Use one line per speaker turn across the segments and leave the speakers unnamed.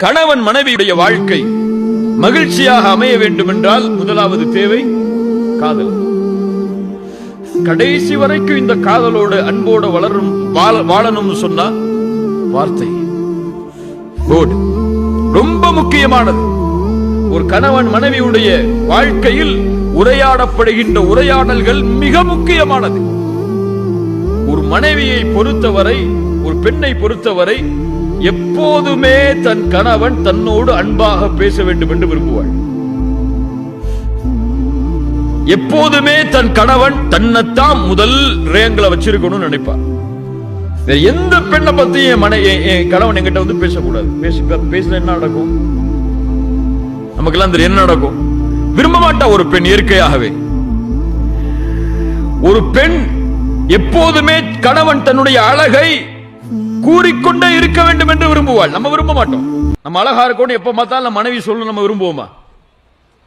கணவன் மனைவியுடைய வாழ்க்கை மகிழ்ச்சியாக அமைய வேண்டும் என்றால் முதலாவது தேவை காதல். கடைசி வரைக்கும் இந்த காதலோடு அன்போடு வாழணும்னு சொன்னா வார்த்தை ரொம்ப முக்கியமானது. ஒரு கணவன் மனைவியுடைய வாழ்க்கையில் உரையாடப்படுகின்ற உரையாடல்கள் மிக முக்கியமானது. ஒரு மனைவியை பொறுத்தவரை, ஒரு பெண்ணை பொறுத்தவரை எப்போதுமே தன் கணவன் தன்னோடு அன்பாக பேச வேண்டும் என்று விரும்புவாள். எப்போதுமே தன் கணவன் தன்னைத்தான் முதல் ரேங்க்ல வச்சிருக்கணும்னு நினைப்பார். எந்த பெண்ணை பத்தியும் என் கணவன் என்கிட்ட வந்து பேசக்கூடாது. பேசல என்ன நடக்கும்? நமக்கெல்லாம் தெரியும் என்ன நடக்கும். விரும்ப மாட்டா ஒரு பெண் இயற்கையாகவே. ஒரு பெண் எப்போதுமே கணவன் தன்னுடைய அழகை கூறிக்கொண்டே இருக்க வேண்டும் என்று விரும்புவாள். நம்ம விரும்ப மாட்டோம். நம்ம அழகா இருக்கணும் எப்ப பார்த்தாலும் மனைவி சொல்லணும் நம்ம விரும்புவோமா?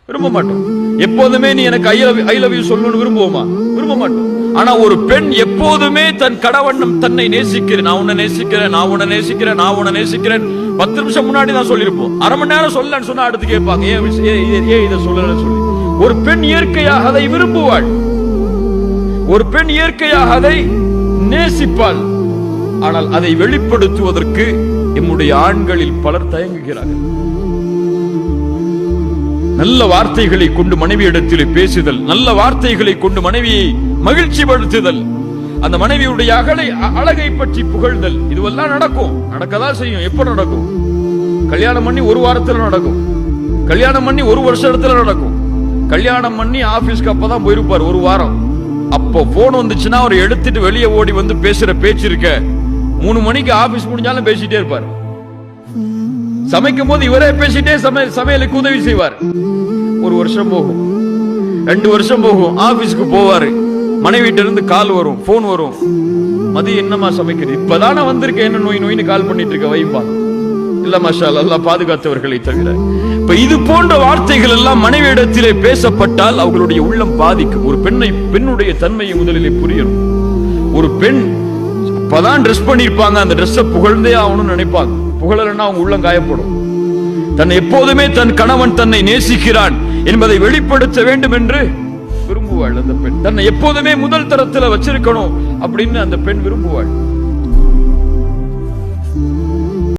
விரும்ப மாட்டோம். எப்போதுமே நீ எனக்கு ஐ லவ் யூ சொல்லணும்னு விரும்புவோமா? விரும்ப மாட்டோம். ஆனா ஒரு பெண் எப்போதுமே தன் கணவன் தன்னை நேசிக்கிறேன், நான் உன்னை நேசிக்கிறேன், நான் உன்னை நேசிக்கிறேன், நான் உன்னை நேசிக்கிறேன் 10 நிமிஷம் முன்னாடி தான் சொல்லிருப்போம். அரை மணி நேரம் சொல்லலன்னு சொன்னா அடுத்து கேட்பாங்க ஏன் இதை சொல்லலன்னு சொல்லி. ஒரு பெண் இயற்கையாக அதை விரும்புவாள். ஒரு பெண் இயற்கையாக அதை நேசிப்பாள். ஆனால் அதை வெளிப்படுத்துவதற்கு நம்முடைய ஆண்களில் பலர் தயங்குகிறார்கள். நல்ல வார்த்தைகளை கொண்டு மனைவியிடத்தில் பேசுதல், நல்ல வார்த்தைகளை கொண்டு மனைவியை மகிழ்ச்சிப்படுத்துதல், அந்த மனைவியுடைய அழகை பற்றி புகழ்தல், இதுவெல்லாம் நடக்கும். நடக்கதான் செய்யும். எப்ப நடக்கும்? கல்யாணம் பண்ணி ஒரு வாரத்தில் நடக்கும். கல்யாணம் பண்ணி ஒரு வருஷத்துல நடக்கும். கல்யாணம் பண்ணி ஆபீஸ்க்கு அப்பதான் போயிருப்பார் ஒரு வாரம். அப்போ போன் வந்துச்சுன்னா அவர் எடுத்துட்டு வெளியே ஓடி வந்து பேசுற பேச்சு இருக்க 3 மணிக்கு ஆபீஸ் முடிஞ்சாலும் பேசிட்டே இருப்பார். சமைக்கும் போது இவரே பேசிட்டே சமையலுக்கு உதவி செய்வார். 1 வருஷம் போகும், 2 வருஷம் போகும். ஆபீஸ்க்கு போவாரு, மனைவிட்ட இருந்து கால் வரும், போன் வரும். மதியம் என்னமா சமைக்கிறது? இப்பதானே வந்திருக்க, என்ன நோயின்னு கால் பண்ணிட்டு இருக்க வைப்பா. இல்ல மாஷா அல்லாஹ் பாதுகாத்தவர்களை தவிர. இப்ப இது போன்ற வார்த்தைகள் எல்லாம் மனைவி இடத்திலே பேசப்பட்டால் அவர்களுடைய உள்ளம் பாதிக்கும். ஒரு பெண்ணுடைய தன்மையை முதலிலே புரியணும். ஒரு பெண் இப்பதான் ட்ரெஸ் பண்ணிருப்பாங்க, அந்த ட்ரெஸ்ஸை புகழ்ந்தே ஆகணும்னு நினைப்பாங்க. புகழலன்னா அவங்க உள்ளம் காயப்படும். தன்னை எப்போதுமே தன் கணவன் தன்னை நேசிக்கிறான் என்பதை வெளிப்படுத்த வேண்டும் என்று விரும்புவாள் அந்த பெண். தன்னை எப்போதுமே முதல் தரத்துல வச்சிருக்கணும் அப்படின்னு அந்த பெண் விரும்புவாள்.